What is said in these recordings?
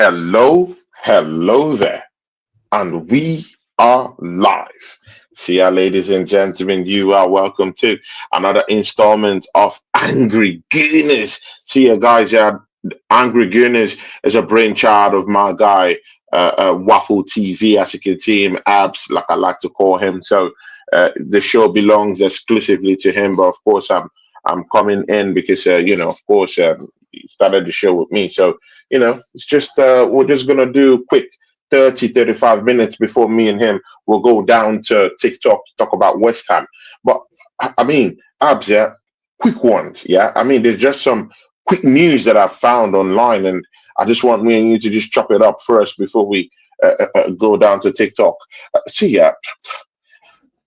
Hello there, and we are live. See ya, ladies and gentlemen. You are welcome to another installment of Angry Gooners. See ya, guys. Yeah, Angry Gooners is a brainchild of my guy, Waffle TV, as you can see him, Abs, like I like to call him. So the show belongs exclusively to him, but of course, I'm coming in because of course, he started the show with me. So it's just we're just gonna do quick 30-35 minutes before me and him will go down to TikTok to talk about West Ham. But I mean, Abs, yeah, quick ones, yeah. I mean, there's just some quick news that I found online, and I just want me and you to just chop it up first before we go down to TikTok. See, yeah,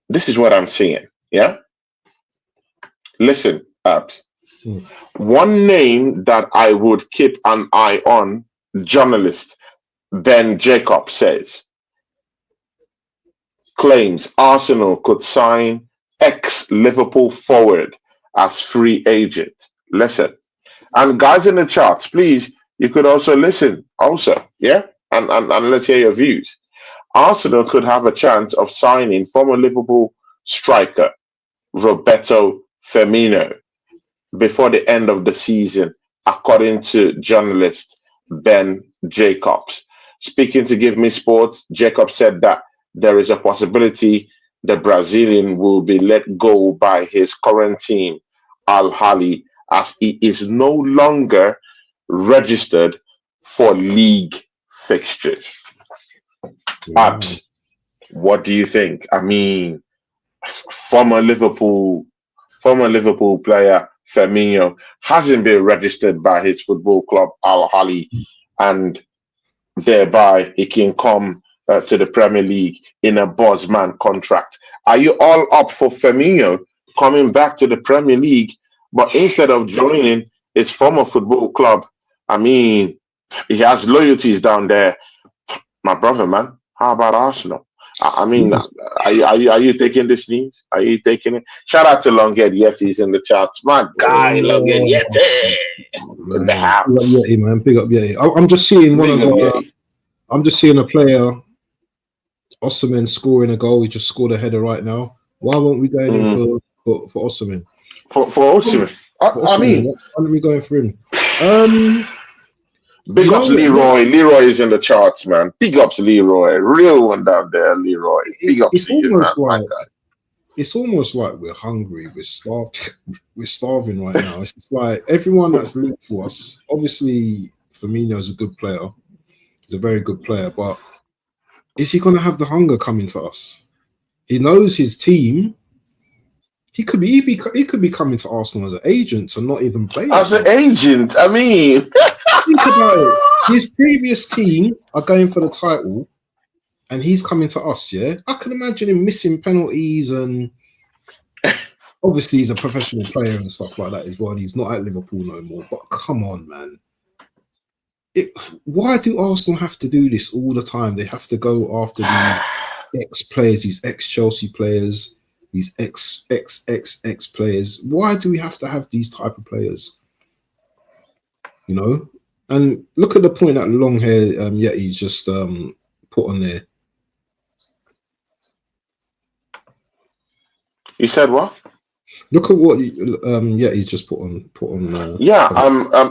this is what I'm seeing. Yeah, listen, Abs. Mm. One name that I would keep an eye on, journalist Ben Jacob says, claims Arsenal could sign ex-Liverpool forward as free agent. Listen. And guys in the charts, please, you could also listen also, yeah? And let's hear your views. Arsenal could have a chance of signing former Liverpool striker Roberto Firmino before the end of the season, according to journalist Ben Jacobs. Speaking to Give Me Sports, Jacobs said that there is a possibility the Brazilian will be let go by his current team, Al Ahly, as he is no longer registered for league fixtures. Wow. Abs, what do you think? I mean, former Liverpool player Firmino hasn't been registered by his football club Al Ahly, and thereby he can come to the Premier League in a Bosman contract. Are you all up for Firmino coming back to the Premier League, but instead of joining his former football club? I mean, he has loyalties down there, my brother, man. How about Arsenal? I mean, Yes. are you taking this news? Are you taking it? Shout out to Longhead Yetis in the chat. My guy, Longhead Oh, Yeti in the man. Big up house. Yeti, man. Big up Yeti. I'm just seeing one Big of up our. Yeti. I'm just seeing a player, Osimhen, scoring a goal. He just scored a header right now. Why won't we going in Mhm. for Osimhen? For Osimhen. For I Osimhen, mean, why don't we go in for him? Um, big you know ups what? Leroy. Leroy is in the charts, man. Big ups Leroy. Real one down there, Leroy. Big ups It's to you, man. almost My like guy. we're hungry. We're starved. We're starving right now. It's just like everyone that's linked to us. Obviously, Firmino is a good player. He's a very good player, but is he going to have the hunger coming to us? He knows his team. He could be coming to Arsenal as an agent and not even playing As for an us. agent, I mean, Think about it. His previous team are going for the title, and he's coming to us. Yeah, I can imagine him missing penalties, and obviously he's a professional player and stuff like that as well. And he's not at Liverpool no more. But come on, man. Why do Arsenal have to do this all the time? They have to go after these ex-players, these ex-Chelsea players, these ex players. Why do we have to have these type of players? You know? And look at the point that long hair Yeti's just put on there. you said what? Look at what Yeti's just put on. Yeah,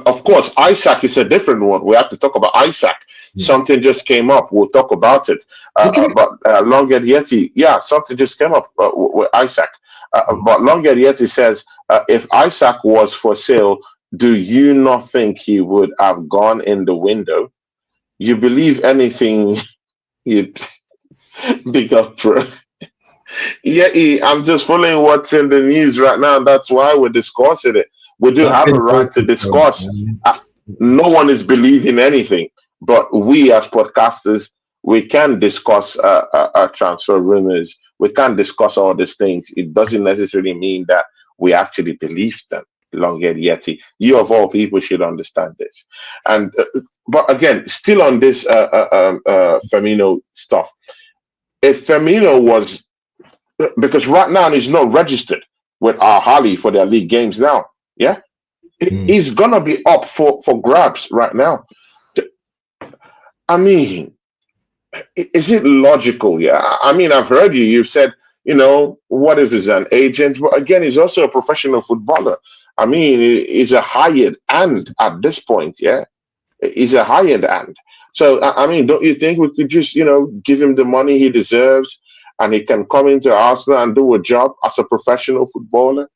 of course, Isak is a different one. We have to talk about Isak. Yeah. Something just came up. We'll talk about it. But Longhead Yeti, yeah, something just came up with Isak. But Longhead Yeti says, if Isak was for sale, do you not think he would have gone in the window? You believe anything you big up, bro. Yeah, I'm just following what's in the news right now. That's why we're discussing it. We do That have a Ben right to Jacobs one, discuss. man. No one is believing anything, but we as podcasters, we can discuss transfer rumors. We can discuss all these things. It doesn't necessarily mean that we actually believe them. Longhead Yeti, you of all people should understand this. And but again, still on this Firmino stuff. If Firmino was, because right now he's not registered with Al Ahly for their league games now. Yeah, Mm. he's gonna be up for grabs right now. I mean, is it logical? Yeah. I mean, I've heard you. You've said, what if he's an agent? But again, he's also a professional footballer. I mean, he's a hired and at this point, yeah, he's a hired and. So, I mean, don't you think we could just, give him the money he deserves and he can come into Arsenal and do a job as a professional footballer?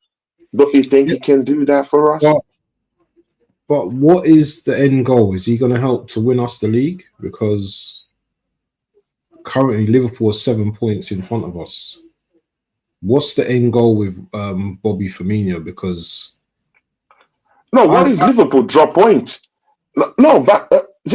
Don't you think Yeah, he can do that for us? but what is the end goal? Is he going to help to win us the league? Because currently Liverpool are 7 points in front of us. What's the end goal with Bobby Firmino? Because No, I, what if Liverpool drop points? No, no, but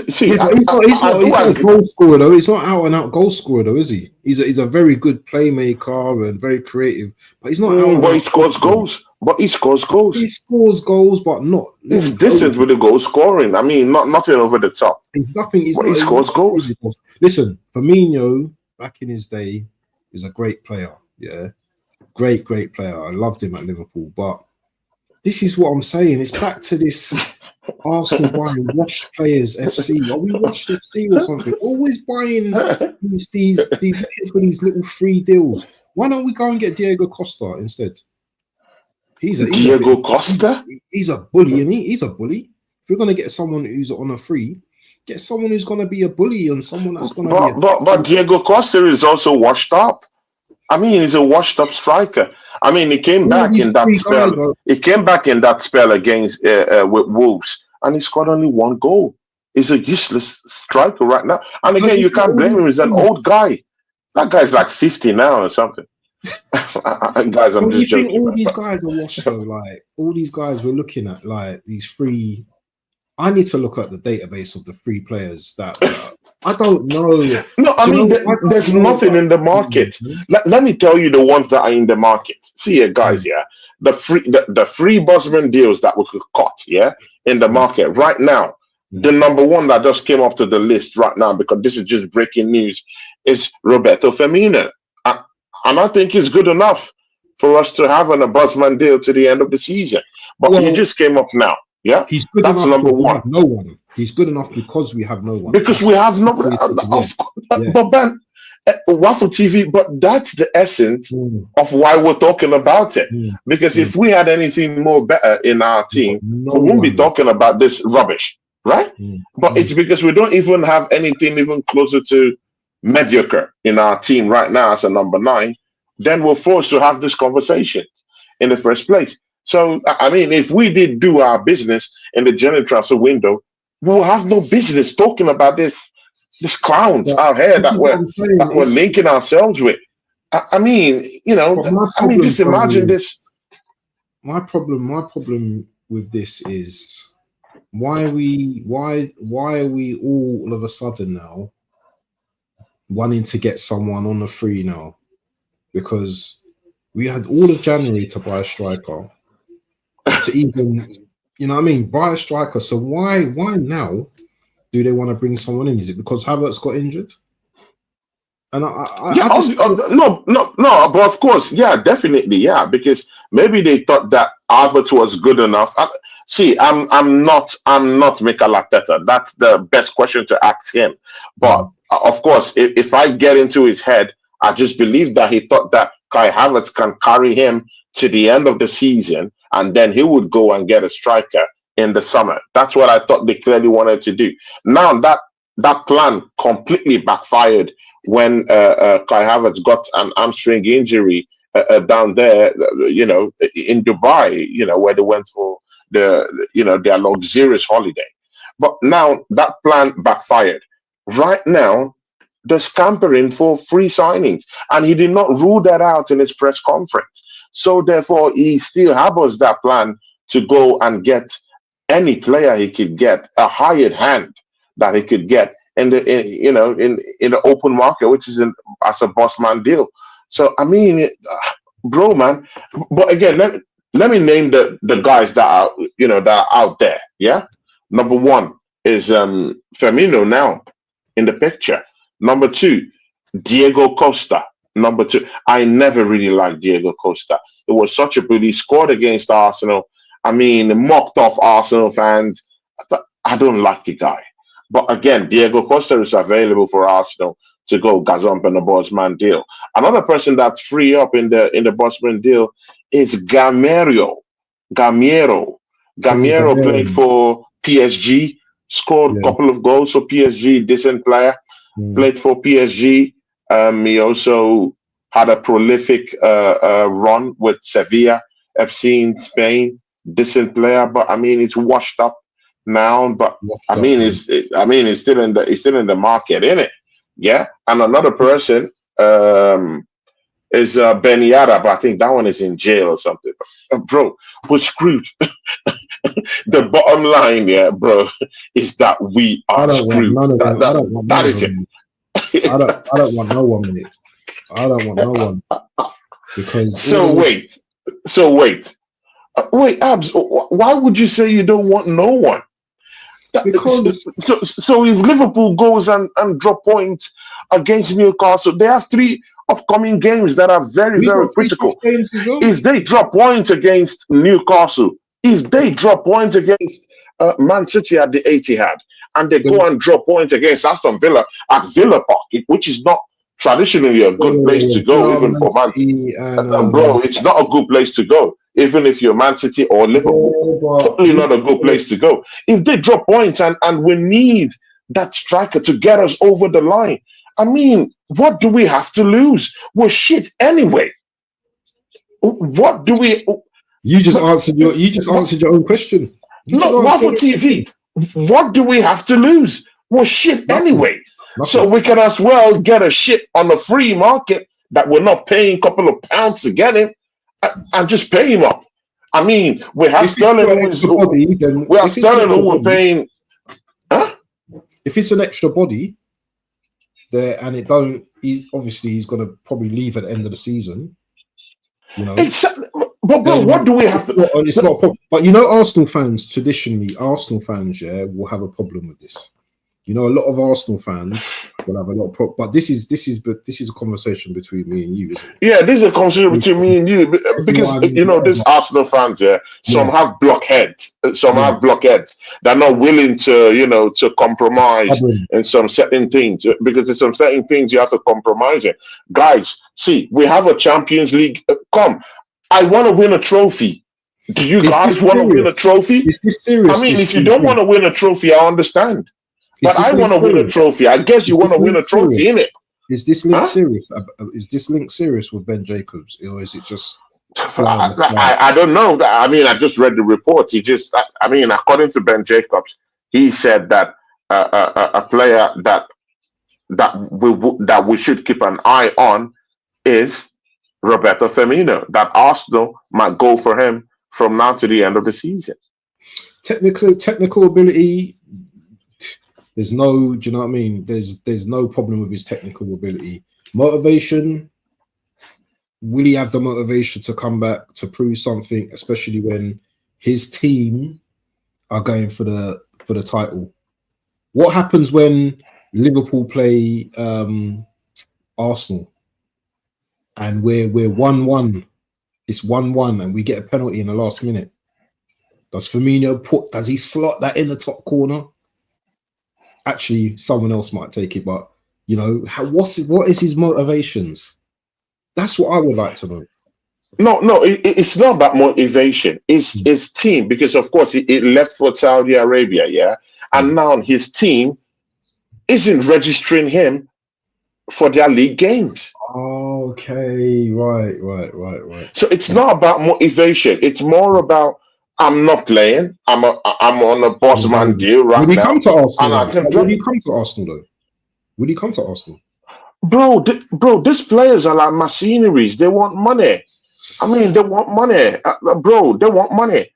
see, yeah, but he's not. I do He's not a agree. goal scorer though. He's not out and out goal scorer though, is he? He's a very good playmaker and very creative, but he's not out and But he out goal scores scorer. goals. But he scores goals. He scores goals, but not He's decent loads. with the goal scoring. I mean, nothing over the top. He's nothing. He's But he not. He's scores not goals. crazy goals. Listen, Firmino back in his day is a great player. Yeah, great player. I loved him at Liverpool, but this is what I'm saying. It's back to this Arsenal buying Wash Players FC. Are we Washed FC or something? Always buying these looking for these little free deals. Why don't we go and get Diego Costa instead? He's a bit Diego Costa. he's a bully, and he's a bully. If you're gonna get someone who's on a free, get someone who's gonna be a bully and someone that's gonna be But Diego Costa is also washed up. I mean, he's a washed up striker. I mean, he came all back these in that three spell. guys are. He came back in that spell against with Wolves, and he scored only one goal. He's a useless striker right now. And But again, you you see can't all blame him. He's an these old guy. That guy's like 50 now or something. Guys, I'm Don't you just think joking, all man. these guys are washed though? Like all these guys we're looking at, like these free. I need to look at the database of the free players that I don't know. No, I You mean, know, I don't there's know nothing about in the these, market. man. Let me tell you the ones that are in the market. See, guys, Mm, yeah, the free Bosman deals that we could cut, yeah, in the mm, market right now. The mm. number one that just came up to the list right now, because this is just breaking news, is Roberto Firmino. Uh, and I think it's good enough for us to have a Bosman deal to the end of the season. But he Well, just came up now, yeah. he's good That's enough number because we one. have no one. He's good enough because we have no one. Because we have no, That's what he said to me. Yeah. but Ben, Waffle TV, but that's the essence Mm, of why we're talking about it. mm, Because mm. if we had anything more better in our We've got team, no we wouldn't be one. talking about this rubbish, right? Mm, But it's mm. because we don't even have anything even closer to mediocre in our team right now as a number nine. Then we're forced to have this conversation in the first place. So, I mean, if we did do our business in the January transfer window, we'll have no business talking about this clowns But out here this is what I'm saying. that we're It's linking ourselves with. I mean, but my I mean, problem, just bro, imagine is this. my problem with this is why are we all of a sudden now wanting to get someone on the free now? Because we had all of January to buy a striker, to even what I mean, buy a striker. So why now do they want to bring someone in? Is it because Havertz got injured? And Yeah, I just no, but of course, yeah, definitely, yeah, because maybe they thought that Harvard was good enough. See, I'm not Mikel Arteta. That's the best question to ask him. But mm, of course, if I get into his head, I just believe that he thought that Kai Havertz can carry him to the end of the season, and then he would go and get a striker in the summer. That's what I thought they clearly wanted to do. Now that plan completely backfired when Kai Havertz got an hamstring injury down there, in Dubai, where they went for their luxurious holiday. But now that plan backfired. Right now, they're scampering for free signings, and he did not rule that out in his press conference. So therefore, he still harbors that plan to go and get any player he could get, a hired hand that he could get in the open market, which is as a boss man deal. So I mean, bro, man. But again, let me name the guys that are that are out there. Yeah, number one is Firmino now in the picture. Number two, Diego Costa. Number two, I never really liked Diego Costa. It was such a bully. Scored against Arsenal. I mean, mocked off Arsenal fans. I don't like the guy. But again, Diego Costa is available for Arsenal to go gazump in the Bosman deal. Another person that's free up in the Bosman deal is Gamero. Gamero. Kevin Gamero played Gamero. for PSG, scored a Yeah. couple of goals for PSG, decent player, Mm. played for PSG. He also had a prolific run with Sevilla FC in Spain, decent player, but I mean, it's washed up now. But Washed up, man. I mean, it's still in the market, isn't it? Yeah. And another person is Ben Yara, but I think that one is in jail or something. Bro, we're screwed. The bottom line, yeah, bro, is that we I are don't want screwed. none of them. I don't want That none of is it. them. I don't want no one minute. I don't want no one because all So those wait, so wait, wait, Abs. Why would you say you don't want no one? because So if Liverpool goes and drop points against Newcastle, they have three upcoming games that are very, we very got three tough critical. games as well. If they drop points against Newcastle, if they drop points against Man City at the Etihad, and they go The, and drop points against Aston Villa at Villa Park, which is not traditionally a good place to go, Villa, even Man for Man. City, and Bro, it's not a good place to go, even if you're Man City or Liverpool. yeah, but Totally not a good place to go. If they drop points and we need that striker to get us over the line, I mean, what do we have to lose? We're shit anyway. What do we? you just answered your own question. You just No, answered not your for own question. TV. What do we have to lose? We're shit Nothing. anyway. So Nothing. we can as well get a shit on the free market that we're not paying a couple of pounds to get him and just pay him up. I mean, we have If it's Sterling got who is extra body, then we have if it's an Sterling extra who we're body, paying. Huh? if it's an extra body there, and it don't, he's going to probably leave at the end of the season. You know, Exactly. But bro, then what do we have to? it's not a problem. But you know, Arsenal fans traditionally, yeah, will have a problem with this. You know, a lot of Arsenal fans will have a lot of problem. But this is a conversation between me and you, isn't it? Yeah, this is a conversation between me and you because Everyone, you know this Arsenal fans. Yeah, some yeah, have blockheads, some yeah, have blockheads. They're not willing to to compromise stubborn. in some certain things because there's some certain things you have to compromise in. Guys, see, we have a Champions League. Come, I want to win a trophy. Do you Is guys this want to win a serious? trophy? Is this I serious? mean, This if you don't want link? to win a trophy, I understand. Is But this I link want to win a serious? trophy. I guess you Is want this to win link a trophy, serious? innit? Is this link Huh? serious? Is this link serious with Ben Jacobs, or is it just fly on the sky? I don't know. I mean, I just read the report. He just, I mean, according to Ben Jacobs, he said that a player that we should keep an eye on is Roberto Firmino. That Arsenal might go for him from now to the end of the season. Technical ability. There's no, do you know what I mean? There's no problem with his technical ability. Motivation. Will he have the motivation to come back to prove something, especially when his team are going for the title? What happens when Liverpool play Arsenal and we're 1-1? It's 1-1 and we get a penalty in the last minute. Does Firmino does he slot that in the top corner? Actually, someone else might take it, but you know, what is his motivations? That's what I would like to know. No, it's not about motivation. It's his team because, of course, he left for Saudi Arabia, yeah, and now his team isn't registering him for their league games. Okay, right. So it's not about motivation. It's more about I'm not playing. I'm on a boss man deal right Would he now, come to and Arsenal? I can Would he play. come to Arsenal though? Would he come to Arsenal? Bro, these players are like mercenaries. They want money. I mean, they want money, bro. They want money,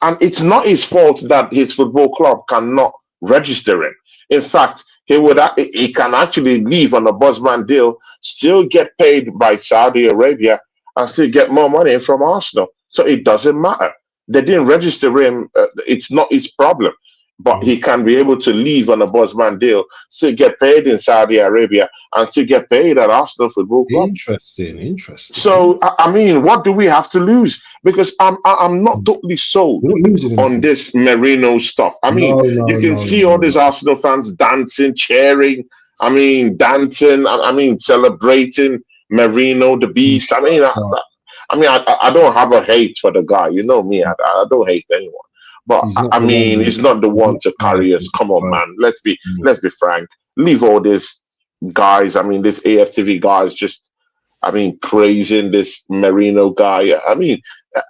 and it's not his fault that his football club cannot register him. In fact, he can actually leave on a buzzman deal, still get paid by Saudi Arabia, and still get more money from Arsenal. So it doesn't matter. They didn't register him. It's not his problem. but he can be able to leave on a Bosman deal, still get paid in Saudi Arabia, and still get paid at Arsenal Football Club. Interesting. So, I mean, what do we have to lose? Because I'm not totally sold on this Merino stuff. I mean, you can see all these Arsenal fans dancing, cheering. I mean, dancing. I mean, celebrating Merino, the beast. I mean, I don't have a hate for the guy. You know me. I don't hate anyone. But I mean, he's not the one to carry us. Come on, man. Let's be frank. Leave all these guys. I mean, this AFTV guys just, I mean, praising this Merino guy. I mean,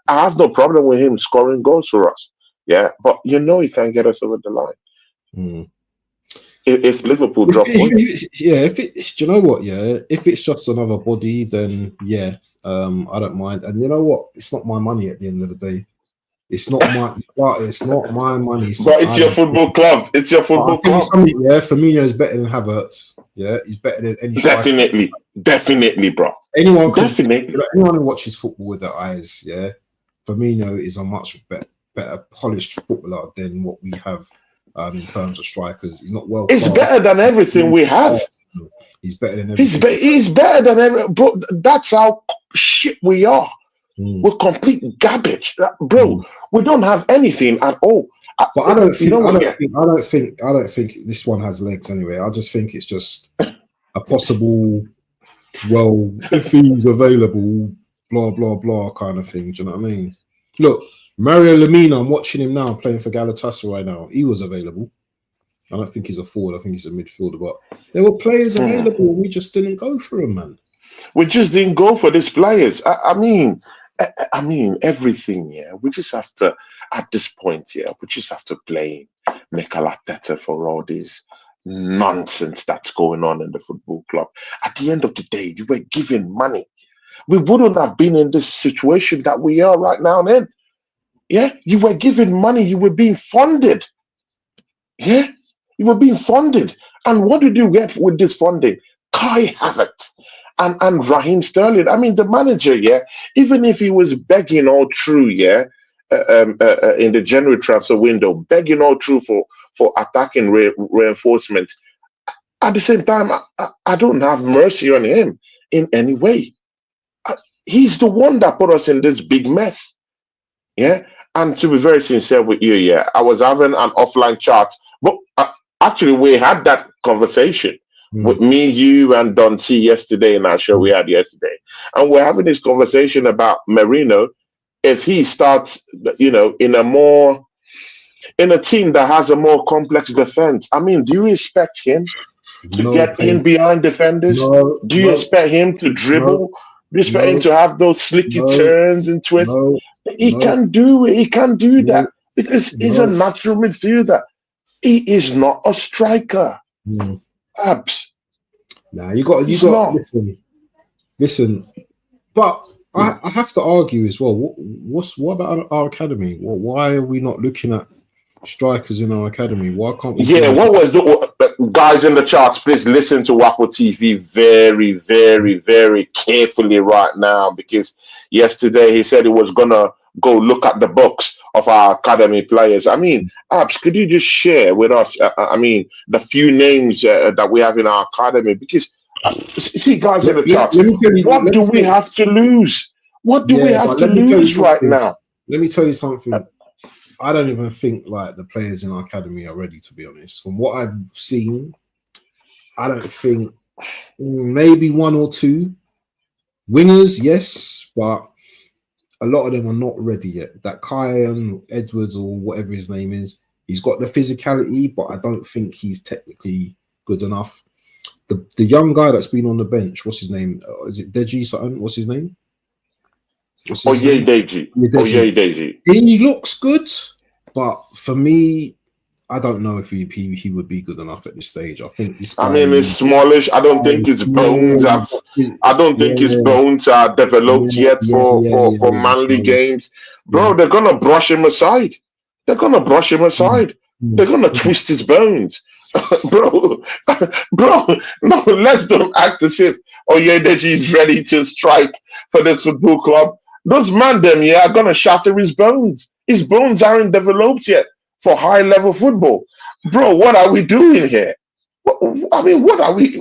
I have no problem with him scoring goals for us. Yeah, but you know he can't get us over the line. If Liverpool drop points. Do you know what? Yeah, if it's just another body, then yeah, I don't mind. And you know what? It's not my money at the end of the day. It's not my money. So but it's your football club. It's your football club. Yeah, Firmino is better than Havertz. Yeah, he's better than any. Definitely, bro. Anyone who watches football with their eyes, yeah, Firmino is a much better polished footballer than what we have in terms of strikers. He's not well. It's better than everything we have. He's better than everything. He's better than everything. Bro, that's how shit we are. We're complete garbage, bro. We don't have anything at all. But I don't think this one has legs anyway. I just think it's just a possible. Well, if he's available, blah blah blah, kind of thing. Do you know what I mean? Look, Mario Lemina. I'm watching him now playing for Galatasaray right now. He was available. I don't think he's a forward. I think he's a midfielder. But there were players available, and we just didn't go for them, man. We just didn't go for these players. I mean, everything. Yeah, we just have to. At this point, yeah, we just have to blame Mikel Arteta for all this nonsense that's going on in the football club. At the end of the day, you were given money. We wouldn't have been in this situation that we are right now. Then, yeah, you were given money. You were being funded. Yeah, you were being funded. And what did you get with this funding? Kai Havertz and Raheem Sterling. I mean, the manager, yeah, even if he was begging all through, yeah, in the January transfer window, begging all through for attacking reinforcement, at the same time, I don't have mercy on him in any way. He's the one that put us in this big mess. Yeah, and to be very sincere with you, yeah, I was having an offline chat, but actually we had that conversation with me, you, and Don C yesterday in our show we had yesterday, and we're having this conversation about Merino. If he starts, you know, in a team that has a more complex defense, I mean, do you expect him to get in behind defenders? Do you expect him to dribble? Do you expect him to have those slicky turns and twists? He can't do it. He can't do that because he's a natural midfielder. He is not a striker. Abs. Nah, you got listen. But I have to argue as well. What about our academy? Why are we not looking at strikers in our academy? Why can't we? Yeah, what was the guys in the charts? Please listen to Waffle TV very, very, very carefully right now, because yesterday he said he was gonna go look at the books of our academy players. I mean, Abs, could you just share with us? I mean, the few names that we have in our academy, because. See, guys in the charts, what do we have to lose? What do we have to lose right now? Let me tell you something. I don't even think like the players in our academy are ready, to be honest. From what I've seen, I don't think maybe one or two wingers, yes, but a lot of them are not ready yet. That Kyan Edwards or whatever his name is, he's got the physicality, but I don't think he's technically good enough. The young guy that's been on the bench, what's his name? Is it Deji something? What's his name? Deji. He looks good, but for me, I don't know if he would be good enough at this stage. I think this guy, I mean, it's smallish. I don't think his bones have. I don't think his bones are developed yet for manly games, bro. They're gonna brush him aside. They're gonna twist his bones. bro, no, let's don't act as if Deji is ready to strike for this football club. Those man them, are gonna shatter his bones. His bones aren't developed yet for high-level football. Bro, what are we doing here? I mean, what are we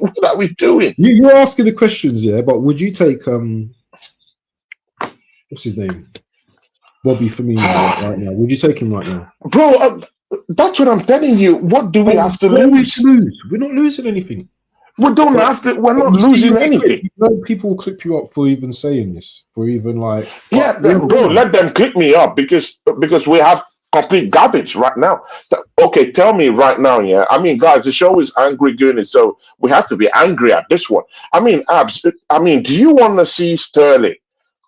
doing? You're asking the questions, yeah, but would you take what's his name? Bobby Firmino right now. Would you take him right now? Bro, that's what I'm telling you. What do we have to What are we to lose? lose? We're not losing anything. We don't have to. We're not You see, losing anything. you know, people clip you up for even saying this, for even like, Yeah, but bro, let them click me up because we have complete garbage right now. Okay, tell me right now, yeah. I mean, guys, the show is Angry Gooners, so we have to be angry at this one. I mean, Abs, I mean, do you want to see Sterling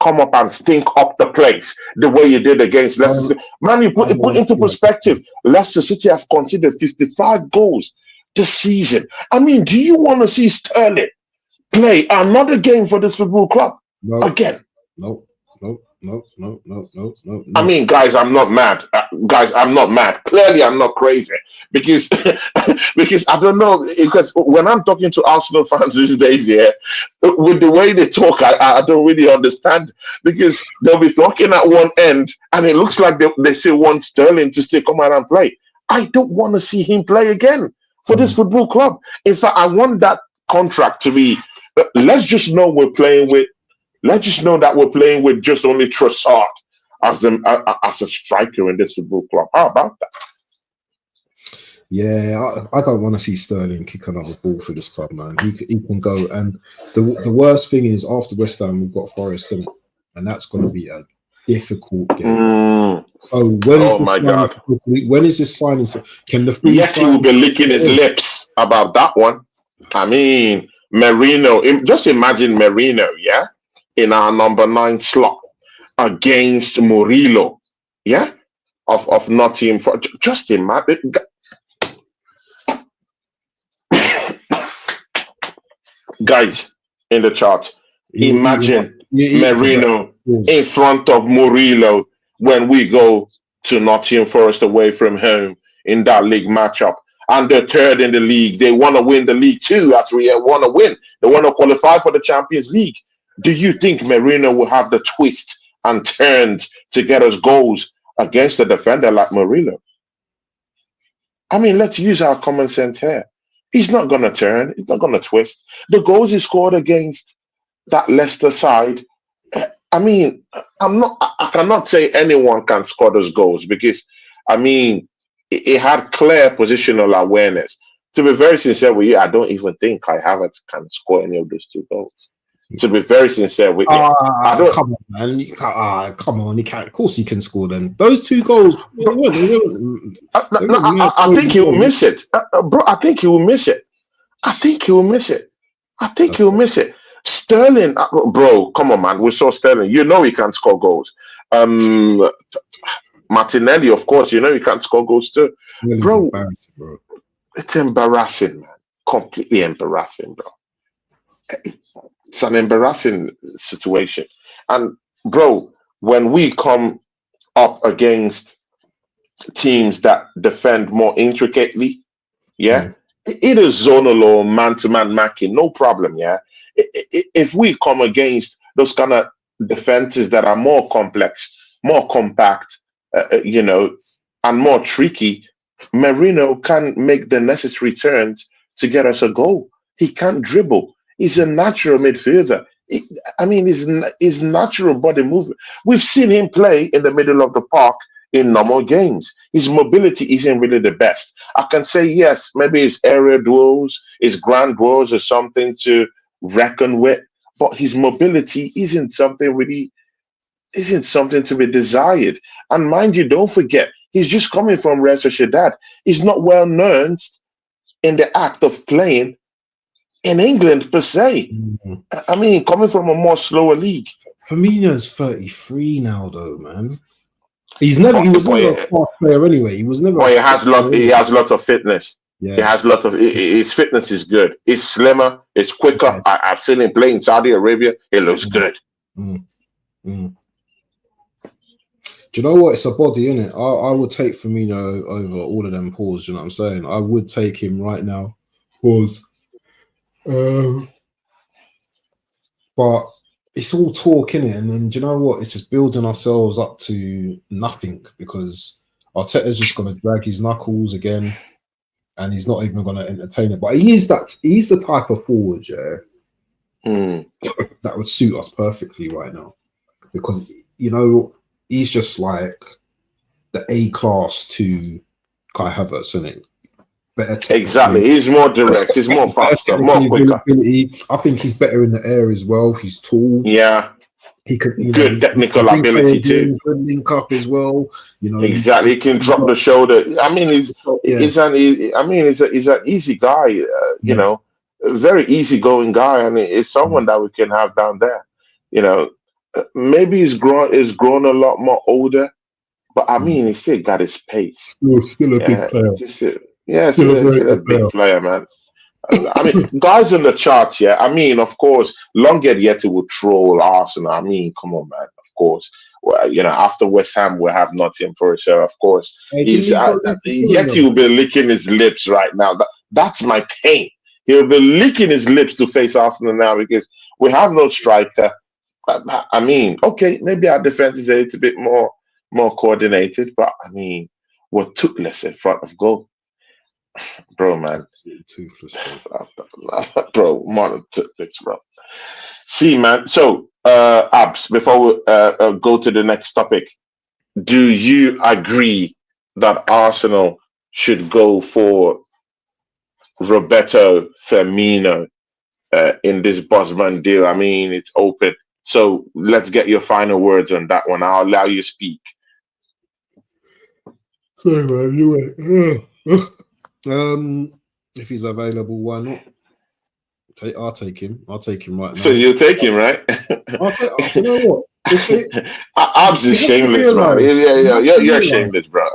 come up and stink up the place the way you did against Leicester City? Man, you I don't put want to into see that. perspective, Leicester City have conceded 55 goals this season. I mean, do you want to see Sterling play another game for this football club No, again? no, no, no, no, no, no, no, I no. mean, guys, I'm not mad. Guys, I'm not mad. Clearly, I'm not crazy because because I don't know. Because when I'm talking to Arsenal fans these days, yeah, with the way they talk, I don't really understand because they'll be talking at one end, and it looks like they still want Sterling to still come out and play. I don't want to see him play again for this football club. In fact, I want that contract to be. Let's just know we're playing with. Let's just know that we're playing with just only Trossard as a striker in this football club. How about that? Yeah, I don't want to see Sterling kick another ball for this club, man. He can go, and the worst thing is after West Ham we've got Forest in it, and that's going to be a difficult game. So when is Oh this my signing? God! When is this signing? Can the free Yes, he will be licking his lips about that one. I mean, Merino. Just imagine Merino, yeah, in our number 9 slot against Murillo, yeah, of Nottingham. Just imagine. Guys in the chat, imagine Merino in front of Murillo when we go to Nottingham Forest away from home in that league matchup. And they're third in the league. They want to win the league too, as we want to win. They want to qualify for the Champions League. Do you think Merino will have the twist and turns to get us goals against a defender like Murillo? I mean, let's use our common sense here. He's not going to turn. He's not going to twist. The goals he scored against that Leicester side, I mean, I cannot say anyone can score those goals because, I mean, it had clear positional awareness. To be very sincere with you, I don't even think Kai Havertz can score any of those 2 goals. To be very sincere with you, I don't. Come on, man! Come on, he can. Of course, he can score them. Those 2 goals. I think he will miss it, bro. I think he will miss it. I think he will miss it. I think he'll miss it. Sterling, bro, come on, man. We saw Sterling. You know he can't score goals. Martinelli, of course, you know he can't score goals too. Bro, it's embarrassing, man. Completely embarrassing, bro. It's an embarrassing situation. And, bro, when we come up against teams that defend more intricately, yeah, it is zonal or man-to-man marking, no problem, yeah. If we come against those kind of defenses that are more complex, more compact, you know, and more tricky, Merino can make the necessary turns to get us a goal. He can't dribble. He's a natural midfielder. I mean, his natural body movement. We've seen him play in the middle of the park in normal games. His mobility isn't really the best. I can say, yes, maybe his aerial duels, his grand duels are something to reckon with, but his mobility isn't something to be desired. And mind you, don't forget, he's just coming from Real Sociedad. He's not well known in the act of playing in England per se. I mean, coming from a more slower league. Firmino's 33 now, though, man. He was never a fast player anyway. He was never. But he has lots of fitness. Yeah. He has lots of his fitness is good. It's slimmer. It's quicker. Yeah. I've seen him play in Saudi Arabia. It looks good. Do you know what? It's a body, isn't it? I would take Firmino over all of them pause. You know what I'm saying? I would take him right now. Pause. But it's all talk, innit? And then do you know what? It's just building ourselves up to nothing because Arteta's just going to drag his knuckles again, and he's not even going to entertain it. But he's the type of forward, yeah, that would suit us perfectly right now, because he's just like the A class to Kai Havertz, isn't it? Better Exactly. He's more direct. He's more faster, more quicker. I think he's better in the air as well. He's tall. Yeah. He could, good technical ability too. Good link up as well. Exactly. He can drop the shoulder. I mean, he's an easy guy. A very easygoing guy. I mean, it's someone that we can have down there. Maybe he's grown a lot more older, but I mean, he's still got his pace. Still a big player. Still a big player, man. I mean, guys in the charts, yeah. I mean, of course, Yeti will troll Arsenal. I mean, come on, man. Of course, well, after West Ham, we'll have Nottingham Forest. So, of course, Yeti will be licking his lips right now. That's my pain. He'll be licking his lips to face Arsenal now because we have no striker. I mean, okay, maybe our defense is a little bit more coordinated, but I mean, we're toothless in front of goal. Bro, man. Toothless, bro, more toothless, bro. See, man. So, Abs, before we go to the next topic, do you agree that Arsenal should go for Roberto Firmino in this Bosman deal? I mean, it's open. So let's get your final words on that one. I'll allow you to speak. Sorry, man. If he's available, why not? I'll take him. I'll take him right now. So you'll take him, right? You know what? Abs is shameless, man. Yeah. You're shameless, bro.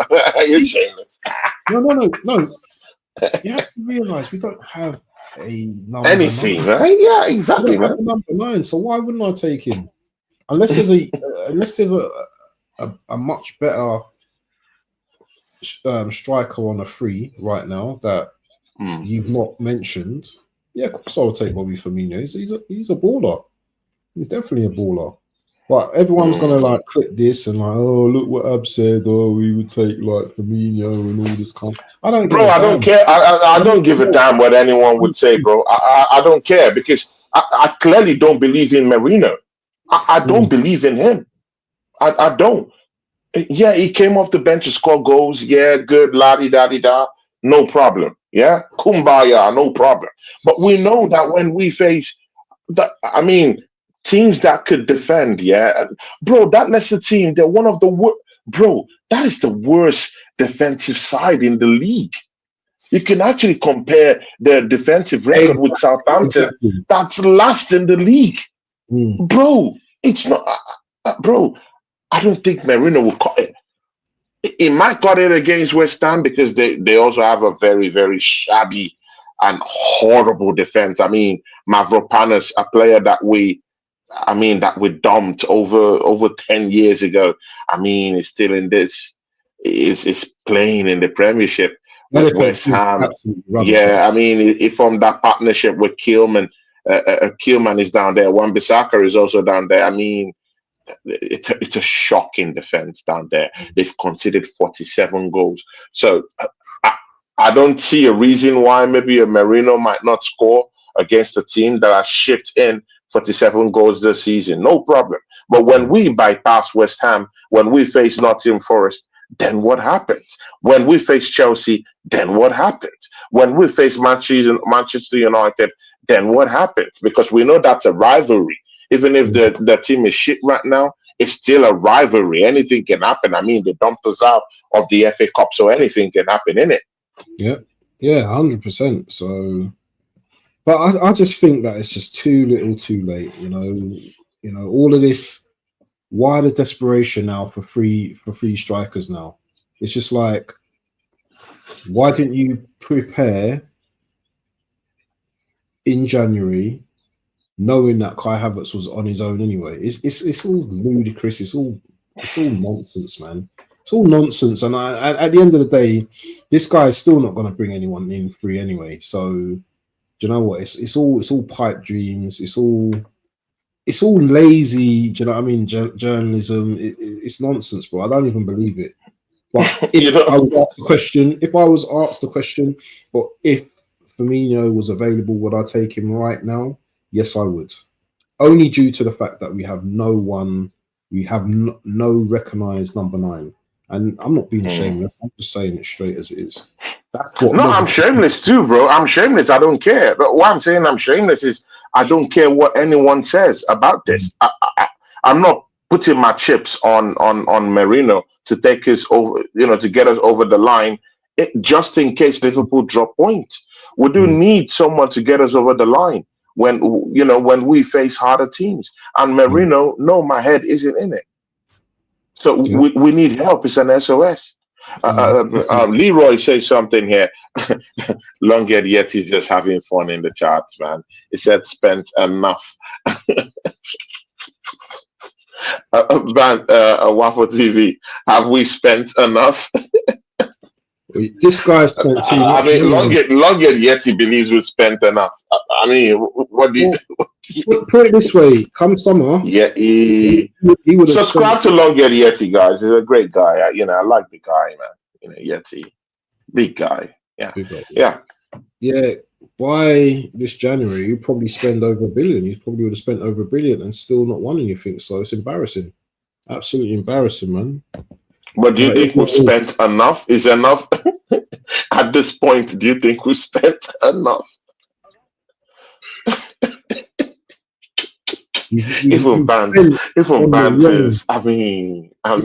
You're shameless. No. You have to realize we don't have a number anything, right? Yeah, exactly, man. Number 9, so why wouldn't I take him? Unless there's a much better striker on a free right now that you've not mentioned. Yeah, of course I'll take Bobby Firmino. He's a baller. He's definitely a baller. But everyone's gonna clip this and oh, look what Ab said. Oh, we would take Firmino and all this kind. I don't care. I don't give a damn what anyone would say, bro. I don't care because I clearly don't believe in Merino. I don't believe in him. I don't. Yeah, he came off the bench to score goals. Yeah, good, la-di-da-di-da. No problem. Yeah, kumbaya, no problem. But we know that when we face that, I mean, teams that could defend, yeah, bro, that Leicester team, they're one of the worst. Bro, that is the worst defensive side in the league. You can actually compare their defensive record with Southampton. That's last in the league. Bro, it's not, bro. I don't think Merino will cut it. He might cut it against West Ham because they also have a very, very shabby and horrible defense. I mean, Mavropanos, a player that we dumped over 10 years ago. I mean, is still in this, is playing in the Premiership with West Ham. Yeah, I mean, he formed that partnership with Keelman. Keelman is down there. Wan-Bissaka is also down there. I mean, it's a shocking defense down there. They've conceded 47 goals. So I don't see a reason why maybe a Merino might not score against a team that has shipped in 47 goals this season. No problem. But when we bypass West Ham, when we face Nottingham Forest, then what happens? When we face Chelsea, then what happens? When we face Manchester United, then what happens? Because we know that's a rivalry. Even if the team is shit right now, it's still a rivalry. Anything can happen. I mean, they dumped us out of the FA Cup, so anything can happen, innit? Yeah, 100%. So, but I just think that it's just too little, too late. You know, all of this. Why the desperation now for free strikers now? It's just like, why didn't you prepare in January, knowing that Kai Havertz was on his own anyway? It's all ludicrous. It's all nonsense, man. It's all nonsense. And at the end of the day, this guy is still not going to bring anyone in free anyway. So, do you know what? It's all pipe dreams. It's all lazy. Do you know what I mean? Journalism. It's nonsense, bro. I don't even believe it. But You if know, I was asked the question, or if Firmino was available, would I take him right now? Yes, I would. Only due to the fact that we have no recognised number 9. And I'm not being Mm. shameless. I'm just saying it straight as it is. That's what No, I'm modern. shameless too, bro. I'm shameless. I don't care. But what I'm saying, I'm shameless is I don't care what anyone says about this. I'm not putting my chips on Merino to take us over, to get us over the line, just in case Liverpool drop points. We do Mm, need someone to get us over the line when when we face harder teams. And mm, Merino, no, my head isn't in it. So yeah. we need help. It's an SOS. Leroy says something here. Longhead Yeti's just having fun in the charts, man. He said spent enough. Waffle TV, have we spent enough? This guy spent too I much mean, money on. Longhead Yeti believes we've spent enough. I mean, what do you? Well, put it this way: come summer, Yeah, he would have spent. subscribe to Longhead Yeti, guys. He's a great guy. I like the guy, man. Yeti, big guy. Yeah, yeah. Yeah, by this January, you probably spend over a billion. You probably would have spent over a billion and still not won anything. So it's embarrassing, absolutely embarrassing, man. But do you But think we've spent enough? Is enough at this point? Do you think we've spent enough? Even bands, even on the bands wrong. is. I mean, We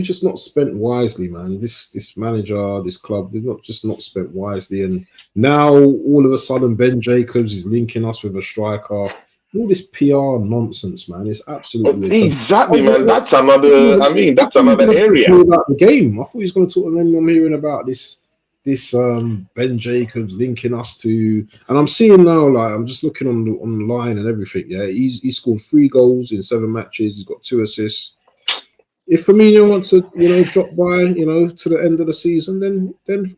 just not spent wisely, man. This manager, this club, they've not spent wisely. And now all of a sudden, Ben Jacobs is linking us with a striker. All this PR nonsense, man. It's absolutely exactly, man. That's another. I mean, that's another area. about the game. I thought he was going to talk, and then I'm hearing about this Ben Jacobs linking us to, and I'm seeing now, like I'm just looking online and everything. Yeah, he's scored 3 goals in 7 matches. He's got 2 assists. If Firmino wants to, drop by, to the end of the season, then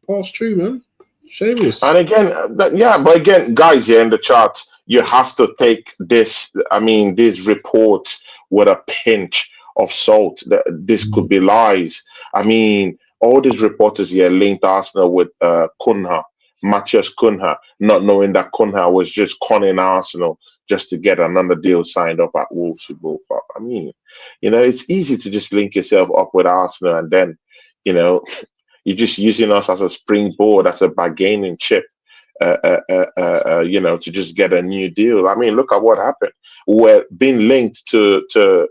pass through, man. Shameless. And again, but again, guys, here in the chat, you have to take this. I mean, these reports with a pinch of salt. This could be lies. I mean, all these reporters here linked Arsenal with Cunha, Matthias Cunha, not knowing that Cunha was just conning Arsenal just to get another deal signed up at Wolves Football Club. I mean, it's easy to just link yourself up with Arsenal and then, you know, you're just using us as a springboard, as a bargaining chip, to just get a new deal. I mean, look at what happened. We're being linked to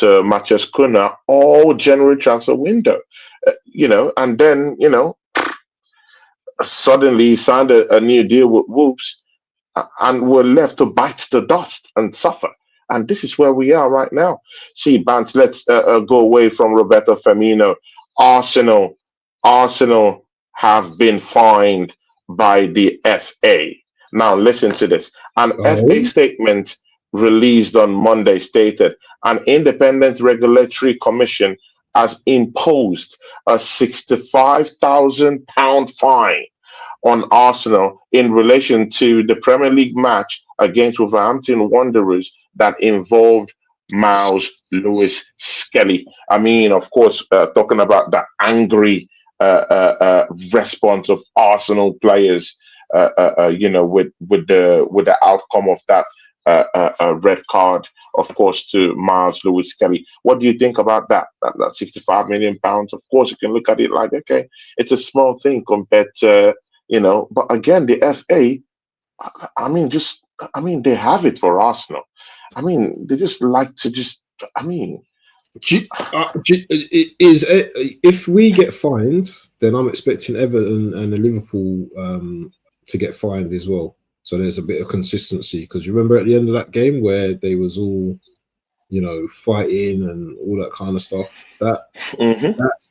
Matthias Cunha all January transfer window, and then, suddenly he signed a new deal with Wolves, and we're left to bite the dust and suffer. And this is where we are right now. See, Bant, let's go away from Roberto Firmino. Arsenal have been fined by the FA. Now, listen to this. An FA statement released on Monday stated an independent regulatory commission has imposed a £65,000 fine on Arsenal in relation to the Premier League match against Wolverhampton Wanderers that involved Miles Lewis Skelly. I mean, of course, talking about the angry response of Arsenal players, with the outcome of that red card, of course, to Miles Lewis Skelly. What do you think about that? That £65 million? Of course, you can look at it like, okay, it's a small thing compared to, but again, the FA, they have it for Arsenal. I mean, they just like to If we get fined, then I'm expecting Everton and Liverpool to get fined as well. So there's a bit of consistency, because you remember at the end of that game where they was all, fighting and all that kind of stuff. That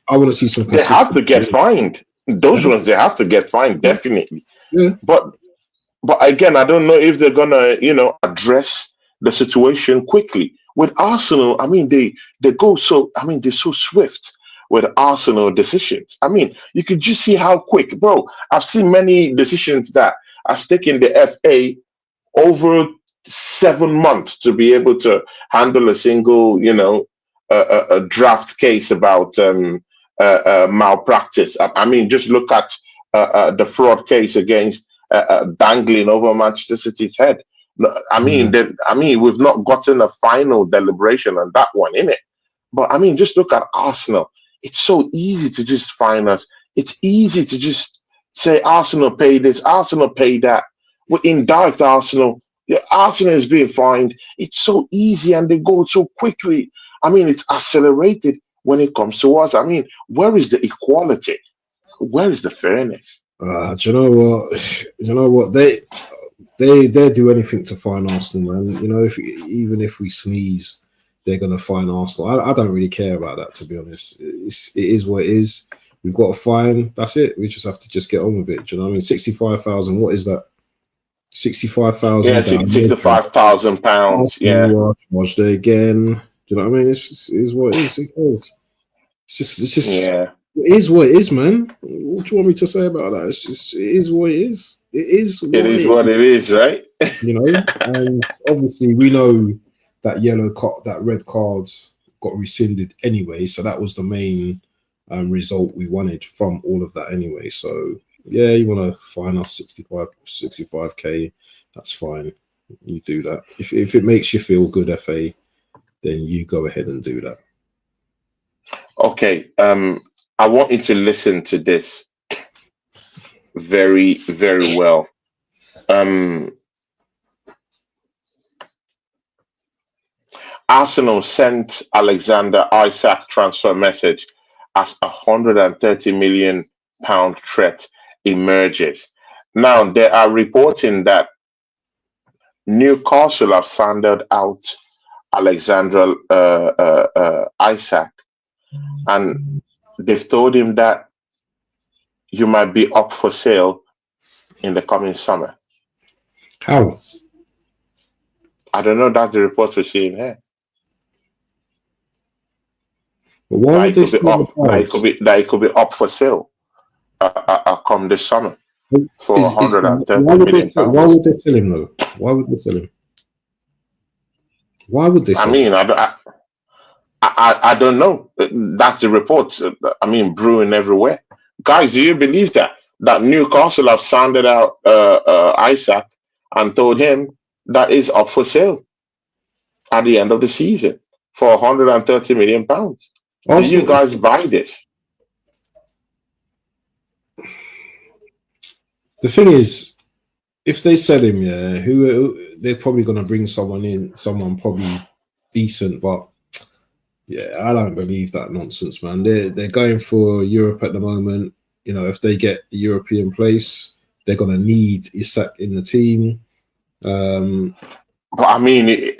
I want to see some. They have to get fined. Those ones, they have to get fined, definitely. Yeah. But again, I don't know if they're gonna, address the situation quickly. With Arsenal, I mean, they go so. I mean, they're so swift with Arsenal decisions. I mean, you could just see how quick, bro. I've seen many decisions that has taken the FA over 7 months to be able to handle a single, a draft case about malpractice. I mean, just look at the fraud case against dangling over Manchester City's head. I mean, we've not gotten a final deliberation on that one, innit? But I mean, just look at Arsenal. It's so easy to just find us. It's easy to just say Arsenal pay this, Arsenal pay that. We indict Arsenal. Yeah, Arsenal is being fined. It's so easy and they go so quickly. I mean, it's accelerated when it comes to us. I mean, where is the equality? Where is the fairness? Do you know what? Do you know what? They do anything to fine Arsenal, man. You know, even if we sneeze, they're gonna fine Arsenal. I don't really care about that, to be honest. It is what it is. We've got a fine. That's it. We just have to just get on with it. Do you know what I mean? 65,000. What is that? 65,000. Yeah, £65,000. Yeah, Watch it again. Do you know what I mean? It is what it is. It's just. Yeah. It is what it is, man. What do you want me to say about that? It's just, it is what it is. It is what it is, right? You know, and obviously we know that that red cards got rescinded anyway. So that was the main result we wanted from all of that anyway. So yeah, you want to fine us 65k, that's fine. You do that. If it makes you feel good, FA, then you go ahead and do that. Okay. I want you to listen to this very, very well. Arsenal sent Alexander Isak transfer message as £130 million threat emerges. Now, they are reporting that Newcastle have sounded out Alexander Isak, and they've told him that you might be up for sale in the coming summer. How? I don't know. That's the report we're seeing here. But why would they it could be up for sale come this summer for £130 million. Why would they sell him though? Why would they sell him? Why would they sell him? I don't know. That's the report. I mean, brewing everywhere. Guys, do you believe that Newcastle have sounded out Isak and told him that is up for sale at the end of the season for £130 million? Do you guys buy this? The thing is, if they sell him, yeah, they're probably going to bring someone probably decent, but yeah, I don't believe that nonsense, man. They're going for Europe at the moment. You know, if they get a European place, they're going to need Isak in the team. But I mean,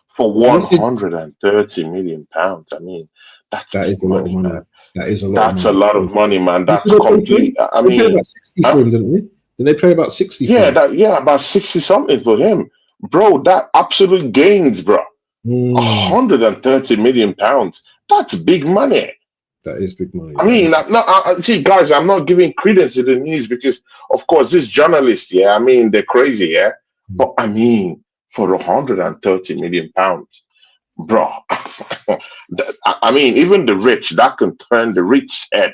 for £130 million, I mean, that is a lot of money. Man. That's a lot of money, man. That's complete. I mean, they paid about 60 for him, didn't they? Did they pay about 60? Yeah, about 60 something for him, bro. That absolute gains, bro. £130 million. That's big money. That is big money. I mean, see, guys, I'm not giving credence to the news because, of course, this journalist, yeah, I mean, they're crazy, yeah. But I mean, for £130 million, bro. I mean, even the rich, that can turn the rich head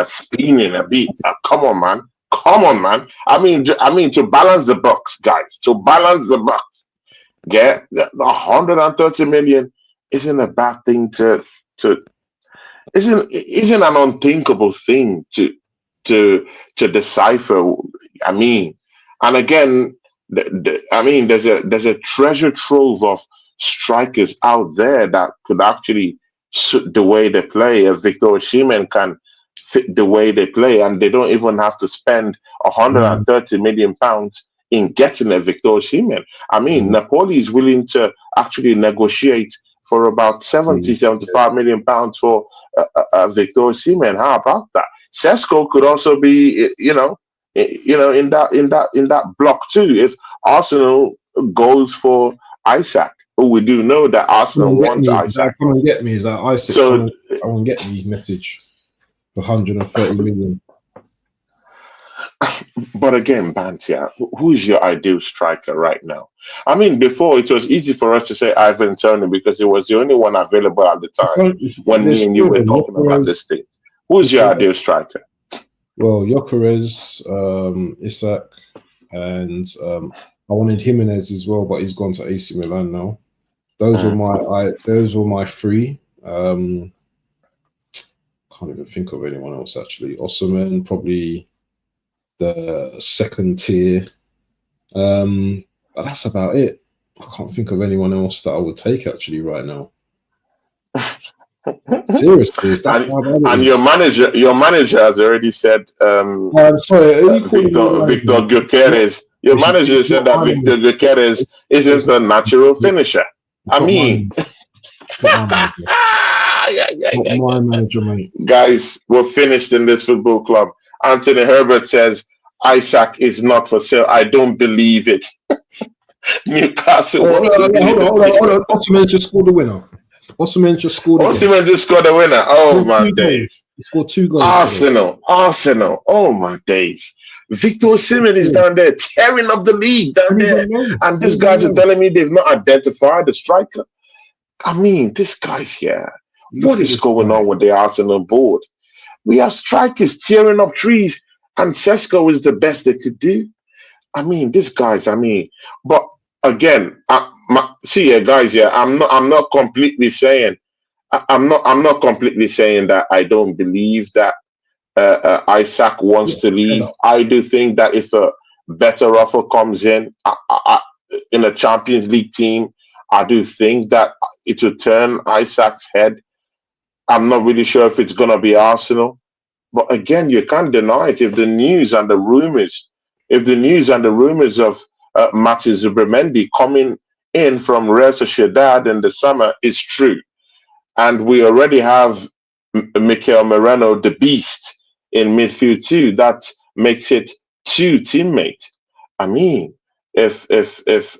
spinning a bit. Come on, man. I mean, to balance the books, guys. To balance the books, yeah, 130 million isn't a bad thing to isn't an unthinkable thing to decipher. I mean, and again, I mean, there's a treasure trove of strikers out there that could actually suit the way they play. Victor Osimhen can fit the way they play, and they don't even have to spend £130 million in getting a Victor Osimhen. I mean, Napoli is willing to actually negotiate for about 75 million pounds for Victor Osimhen. How about that? Sesko could also be, in that block too. If Arsenal goes for Isak, who we do know that Arsenal wants Isak. Come and get me. Is that Isak? So I want to get me message for 130 million. But again, Bantia, who's your ideal striker right now? I mean, before it was easy for us to say Ivan Toney because it was the only one available at the If time when me there's and you three of were them, talking about Gyökeres, this thing. Who's your ideal striker? well, Gyökeres, Isak, and I wanted Jimenez as well, but he's gone to AC Milan now. Those were my three. Can't even think of anyone else actually. Osimhen, probably the second tier. But that's about it. I can't think of anyone else that I would take actually right now. Seriously, is that how bad it And is? your manager has already said I'm sorry, are you calling me Victor manager? Gyökeres. Your manager It's said not that my Victor manager. Gyökeres It's isn't not, a natural finisher. it's I not my mean, manager. It's not my manager. Not my yeah. manager, mate. Guys, we're finished in this football club. Anthony Herbert says Isak is not for sale. I don't believe it. Newcastle Oh, want to be in the team. hold on. Osimhen just scored the winner. Osimhen just scored again. Osimhen just scored a winner. Oh He my scored 2 goals. days. He scored 2 goals today. Arsenal. Oh my days. Victor Osimhen is down there tearing up the league down there. And these guys are telling me they've not identified the striker. I mean, this guy's here. What is going on with the Arsenal board? We have strikers tearing up trees, and Sesko is the best they could do. I mean, these guys. But again, guys. Yeah, I'm not completely saying. I'm not completely saying that I don't believe that Isak wants to leave. I do think that if a better offer comes in a Champions League team, I do think that it will turn Isak's head. I'm not really sure if it's going to be Arsenal. But again, you can't deny it. If the news and the rumors of Martin Zubimendi coming in from Real Sociedad in the summer is true, and we already have Mikel Moreno, the beast, in midfield too, that makes it 2 teammates. I mean, if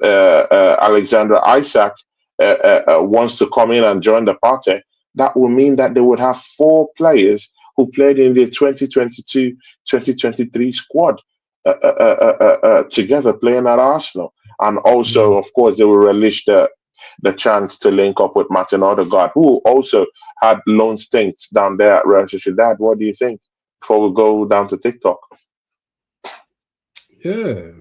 Alexander Isak wants to come in and join the party, that will mean that they would have 4 players who played in the 2022-2023 squad together playing at Arsenal. And also, of course, they will release the chance to link up with Martin Odegaard, who also had loan stints down there at Real Sociedad. What do you think before we go down to TikTok? Yeah.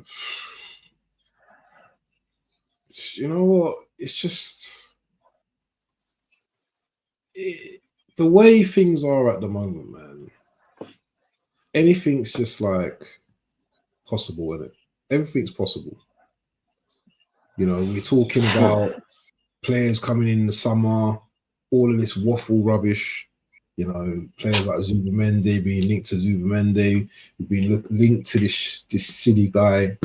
You know what? It's just the way things are at the moment, man. Anything's just like possible, isn't it? Everything's possible. You know, we're talking about players coming in the summer, all of this waffle rubbish. You know, players like Zubimendi being linked to Zubimendi, being linked to this silly guy.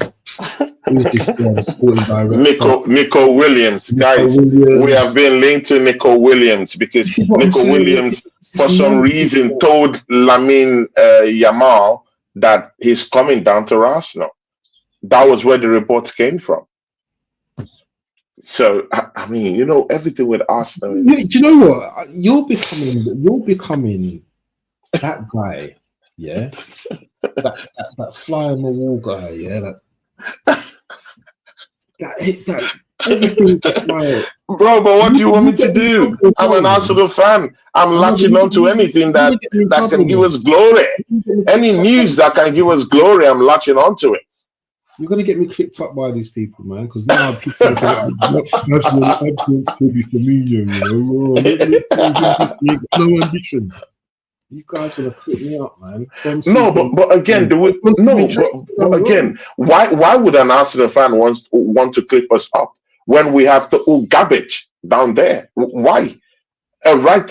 Who's this sporting director? Nico Williams. Guys, we have been linked to Nico Williams because Nico Williams, for some reason, told Lamine Yamal that he's coming down to Arsenal. That was where the reports came from. So I mean, you know, everything with Arsenal. Do you know what? You're becoming that guy, yeah. that fly on the wall guy, yeah. That everything is like, bro. But what do you want me to do? I'm an Arsenal fan. I'm latching on to anything that can give us glory. Any news that can give us glory, I'm latching onto it. You're gonna get me clipped up by these people, man. Because now people are be Firmino, no ambition. These guys are gonna clip me up, man. No, but again, why would an Arsenal fan want to clip us up when we have the garbage down there? Why? A right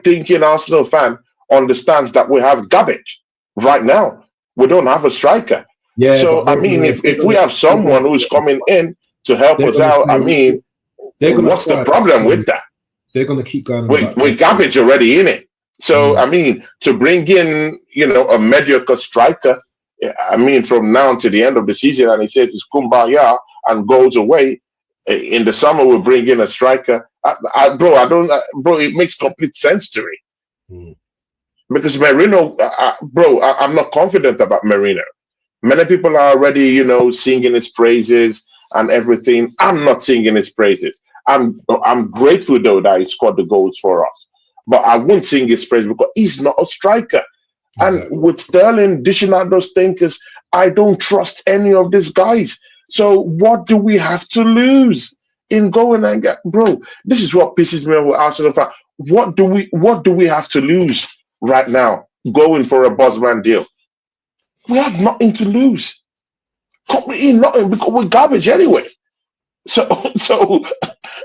thinking Arsenal fan understands that we have garbage right now. We don't have a striker. Yeah, so I mean, if we have someone who's coming in to help us out, I mean, what's the problem with that? They're going to keep going with garbage already in it. So I mean, to bring in, you know, a mediocre striker, I mean, from now to the end of the season, and he says it's kumbaya and goes away. In the summer, we'll bring in a striker. Bro, it makes complete sense to me. because Merino, bro, I'm not confident about Merino. Many people are already, singing his praises and everything. I'm not singing his praises. I'm grateful though that he scored the goals for us, but I won't sing his praise because he's not a striker. And Exactly. with Sterling dishing out those thinkers, I don't trust any of these guys. So what do we have to lose in going and get, bro? This is what pisses me off with Arsenal fan. What do we have to lose right now? Going for a Bosman deal. We have nothing to lose. Completely nothing because we're garbage anyway. So so You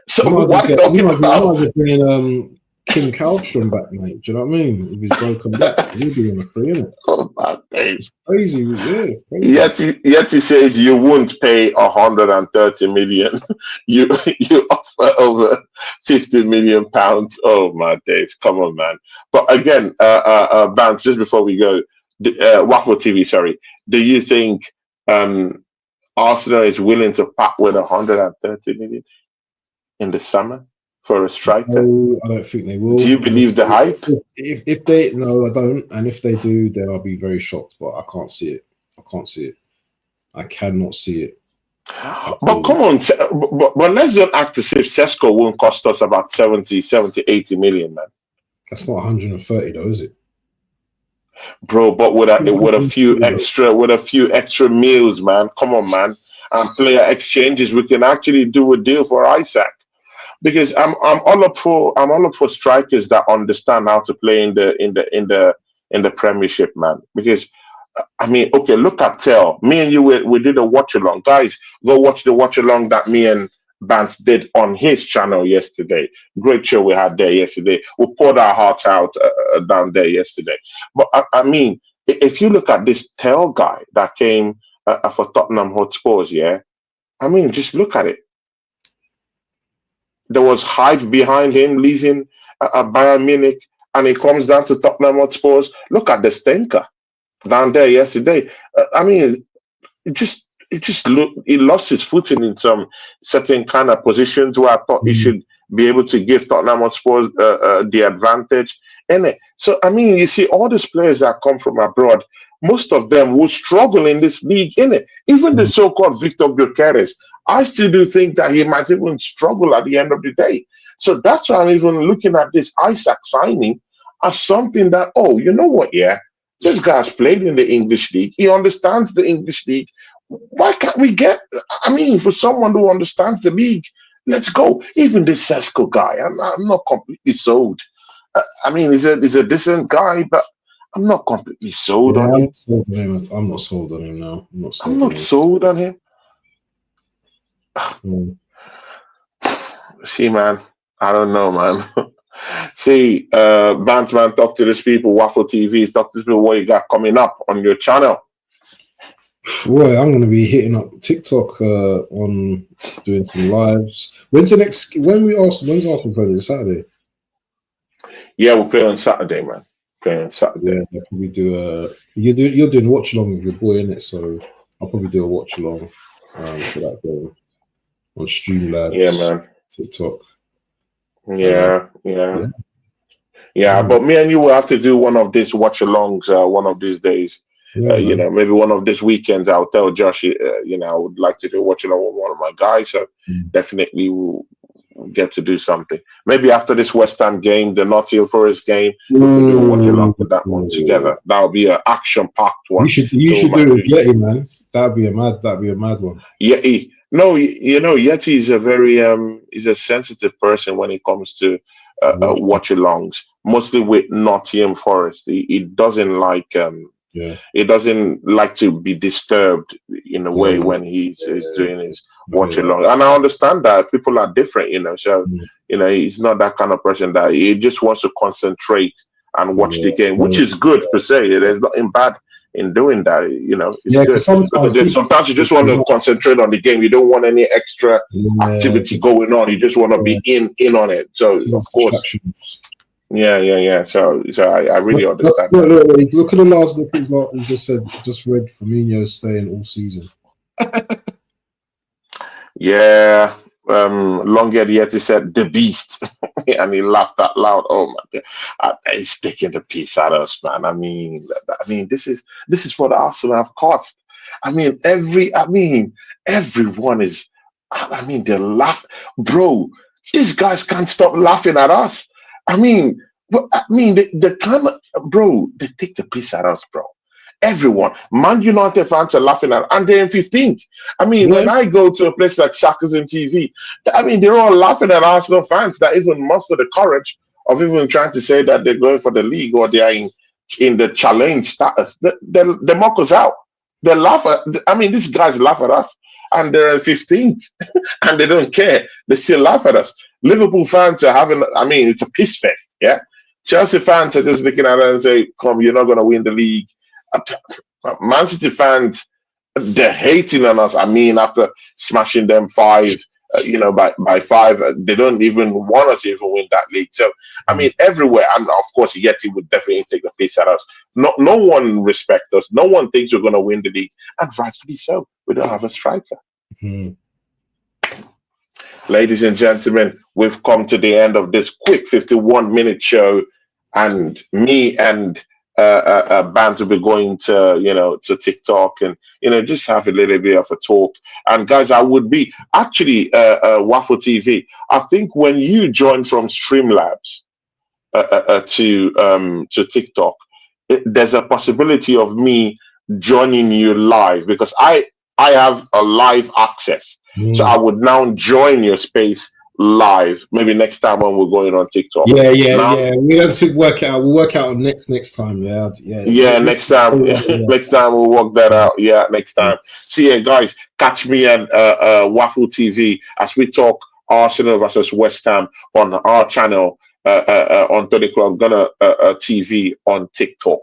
so might as well why get, talking you might about as well bring in Kim Kallstrom back, mate. Do you know what I mean? With his broken back, he'll be on a free, innit? oh my days? It's crazy. Yeah, it's crazy. Yet he says you won't pay 130 million. You offer over 50 million pounds. Oh my days! Come on, man. But again, Bams, just before we go, Waffle TV. Sorry. Do you think um, Arsenal is willing to part with 130 million in the summer for a striker? No, I don't think they Do will. you believe the hype? If they no, I don't. And if they do, then I'll be very shocked. But I can't see it. I can't see it. I cannot see it at But all. come on, but let's not act as if Sesko won't cost us about 80 million, man. That's not 130 though, is it? Bro, but with a few 130 though. extra meals, man. Come on, man. And player exchanges, we can actually do a deal for Isak. Because I'm all up for strikers that understand how to play in the Premiership, man. Because I mean, okay, look at Tell. Me and you, we did a watch along. Guys, go watch the watch along that me and Bance did on his channel yesterday. Great show we had there yesterday. We poured our hearts out down there yesterday. But I mean, if you look at this Tell guy that came for Tottenham Hotspurs, yeah, I mean, just look at it. There was hype behind him leaving Bayern Munich, and he comes down to Tottenham Hotspurs. Look at the stinker down there yesterday. I mean, it just looked he lost his footing in some certain kind of positions where I thought he Mm. should be able to give Tottenham Hotspur the advantage. And so I mean, you see all these players that come from abroad, most of them will struggle in this league, in it. Even the Mm. so-called Victor Gyökeres, I still do think that he might even struggle at the end of the day. So that's why I'm even looking at this Isak signing as something that, oh, you know what, yeah, this guy's played in the English league. He understands the English league. Why can't we get? I mean, for someone who understands the league, let's go. Even this Sesko guy, I'm not completely sold. I mean, he's a decent guy, but I'm not completely sold Yeah, on I'm him. not sold on him. I'm not sold on him now. I'm not I'm sold on not him. sold on him. Mm. See, man, I don't know, man. See, Bantman, talk to these people. Waffle TV, talk to these people. What you got coming up on your channel? Well, I'm going to be hitting up TikTok on doing some lives. When's the next? When's Arsenal playing? Is it Saturday? Yeah, we'll play on Saturday, man. Play on Saturday. Yeah, I'll probably do a. You're doing watch along with your boy in it, so I'll probably do a watch along for that game on Yeah, Streamlabs, man. TikTok, and Yeah. yeah, Yeah, mm, but me and you will have to do one of these watch alongs one of these days. yeah, man. Maybe one of these weekends. I'll tell Josh, I would like to do watch along with one of my guys. So Mm. definitely we'll get to do something. Maybe after this West Ham game, the Nottingham Forest game, we can do a watch along with that one Ooh. together. That'll be an action packed You one. should you So we should do might it do with Yeti, man. That'd be a mad one. Yeti. No, Yeti is he's a sensitive person when it comes to Watch, watch alongs, mostly with Nottingham Forest. He doesn't like yeah, he doesn't like to be disturbed in a way yeah, when he's yeah. doing his I hear watch that. along. And I understand that people are different, so Mm. he's not that kind of person that he just wants to concentrate and watch the game, which Yeah, is good per se. There's nothing bad in doing that, it's yeah. good. Because sometimes Because then people, sometimes you just want to concentrate on the game. You don't want any extra yeah, activity going on. You just want to be in on it. So too much of course, distractions. yeah. So I really understand that. Look at the last look. It's like he just said. Just read Firmino staying all season. Yeah, Longer yet he said the beast, and he laughed out loud. Oh my god, he's taking the piece out of us, man. This is what Arsenal have cost. Everyone is. They laugh, bro. These guys can't stop laughing at us. The time, bro, they take the piece out of us, bro. Everyone, Man United fans are laughing at, and they're in 15th. Yeah. When I go to a place like Shaka's and TV, they're all laughing at Arsenal fans that even muster the courage of even trying to say that they're going for the league or they are in the challenge status. They mock us out. They laugh at. These guys laugh at us, and they're in 15th, and they don't care. They still laugh at us. Liverpool fans are having. It's a piss fest. Yeah. Chelsea fans are just looking at it and say, "Come, you're not going to win the league." Man City fans, they're hating on us. After smashing them by five, they don't even want us to even win that league. So, everywhere, and of course, Yeti would definitely take the piece at us. No one respects us. No one thinks we're going to win the league, and rightfully so. We don't have a striker. Mm. Ladies and gentlemen, we've come to the end of this quick 51-minute show, and me and Band will be going to TikTok and just have a little bit of a talk. And guys, I would be actually Waffle TV. I think when you join from Streamlabs to TikTok, there's a possibility of me joining you live because I have a live access. So I would now join your space live. Maybe next time when we're going on TikTok. Yeah. We have to work out. We'll work out next time. Yeah. Next time. Next time we'll work that out. Yeah, next time. So yeah, guys, catch me and Waffle TV as we talk Arsenal versus West Ham on our channel on 30 o'clock Ghana TV on TikTok.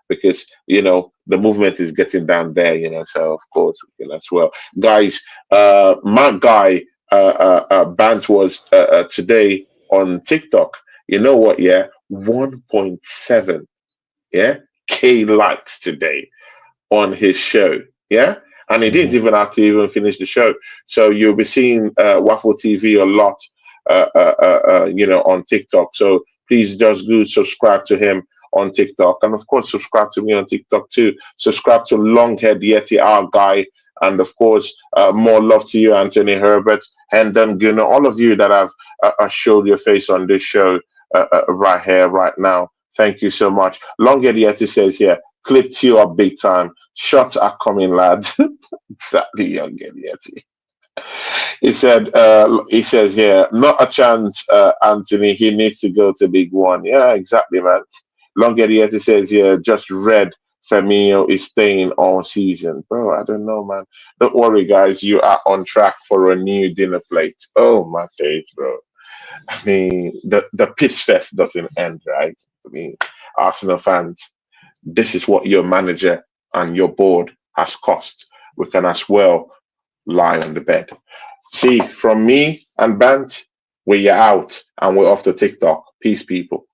Because the movement is getting down there, so of course we can as well. Guys, my guy Bant was today on TikTok. You know what? Yeah, 1.7 K likes today on his show. Yeah, and he didn't even have to even finish the show. So you'll be seeing Waffle TV a lot, on TikTok. So please just go subscribe to him on TikTok, and of course subscribe to me on TikTok too. Subscribe to Longhead Yeti, our guy, and of course more love to you, Anthony Herbert, Hendon Gunner, all of you that have showed your face on this show right here, right now. Thank you so much. Longhead Yeti says here, clipped you up big time. Shots are coming, lads. Exactly, Longhead Yeti. He says here, not a chance, Anthony. He needs to go to League One. Yeah, exactly, man. Longhead says, yeah, just read Firmino is staying all season. Bro, I don't know, man. Don't worry, guys. You are on track for a new dinner plate. Oh, my days, bro. The piss fest doesn't end, right? Arsenal fans, this is what your manager and your board has cost. We can as well lie on the bed. See, from me and Bant, we're out and we're off to TikTok. Peace, people.